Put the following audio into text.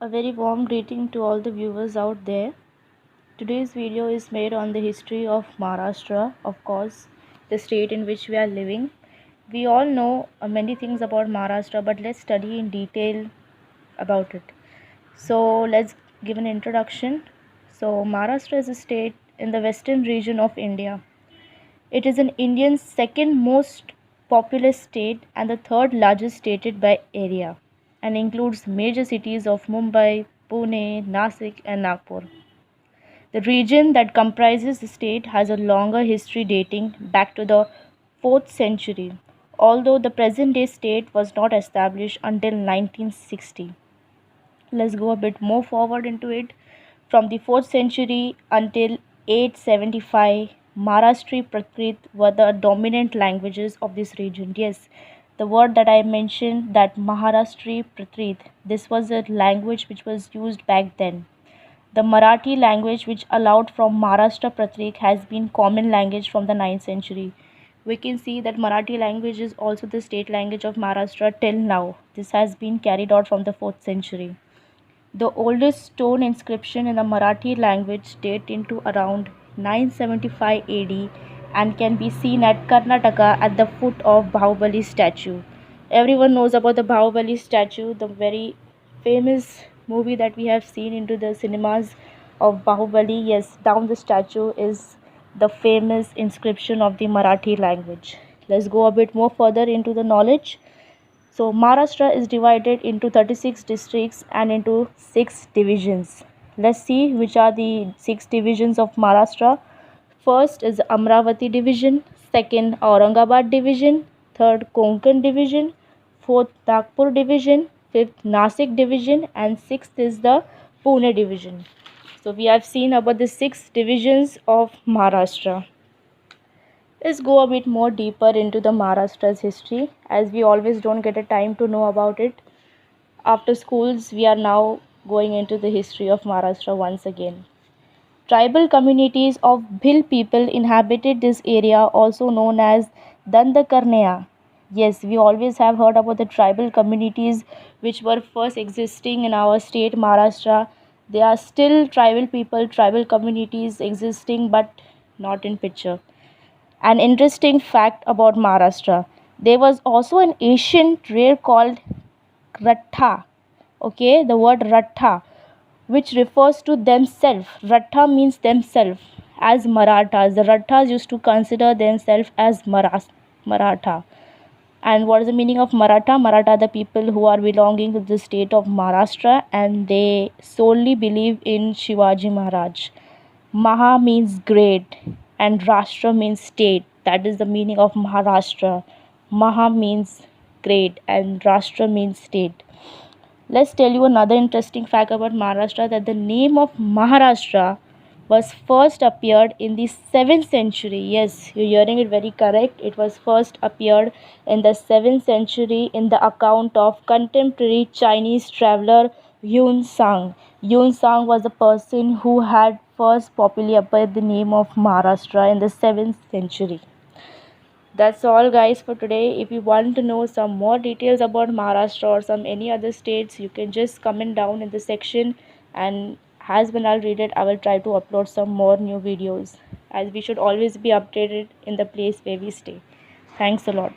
A very warm greeting to all the viewers out there. Today's video is made on the history of Maharashtra, of course, the state in which we are living. We all know many things about Maharashtra, but let's study in detail about it. So, let's give an introduction. So, Maharashtra is a state in the western region of India. It is an Indian's second most populous state and the third largest state by area, and includes major cities of Mumbai, Pune, Nasik, and Nagpur. The region that comprises the state has a longer history dating back to the 4th century, although the present day state was not established until 1960. Let's go a bit more forward into it. From the 4th century until 875, Maharashtri Prakrit were the dominant languages of this region. Yes, the word that I mentioned, that Maharashtri Prakrit, this was a language which was used back then. The Marathi language, which allowed from Maharashtra Pratrik, has been common language from the 9th century. We can see that Marathi language is also the state language of Maharashtra till now. This has been carried out from the 4th century. The oldest stone inscription in the Marathi language date into around 975 AD and can be seen at Karnataka at the foot of Bahubali statue. Everyone knows about the Bahubali statue, the very famous movie that we have seen into the cinemas of Bahubali. Yes, down the statue is the famous inscription of the Marathi language. Let's go a bit more further into the knowledge. So Maharashtra is divided into 36 districts and into 6 divisions. Let's see which are the 6 divisions of Maharashtra. First is Amravati division, second Aurangabad division, third Konkan division, fourth Nagpur division, fifth Nasik division, and sixth is the Pune division. So we have seen about the 6 divisions of Maharashtra. Let's go a bit more deeper into the Maharashtra's history, as we always don't get a time to know about it. After schools, we are now going into the history of Maharashtra once again. Tribal communities of Bhil people inhabited this area, also known as Dandakarneya. Yes, we always have heard about the tribal communities which were first existing in our state Maharashtra. There are still tribal people, tribal communities existing, but not in picture. An interesting fact about Maharashtra: there was also an ancient rare called Ratha. Okay, the word Ratha, which refers to themselves. Ratha means themselves. As Marathas, the Rathas used to consider themselves as Maratha. And what is the meaning of Maratha? Maratha are the people who are belonging to the state of Maharashtra, and they solely believe in Shivaji Maharaj. Maha means great and Rashtra means state. That is the meaning of Maharashtra. Maha means great and Rashtra means state. Let's tell you another interesting fact about Maharashtra, that the name of Maharashtra was first appeared in the 7th century. Yes, you're hearing it very correct. It was first appeared in the 7th century in the account of contemporary Chinese traveler Yun Sang. Yun Sang was the person who had first popularly appeared the name of Maharashtra in the 7th century. That's all guys for today. If you want to know some more details about Maharashtra or some any other states, you can just comment down in the section, and as when I'll read it, I will try to upload some more new videos, as we should always be updated in the place where we stay. Thanks a lot.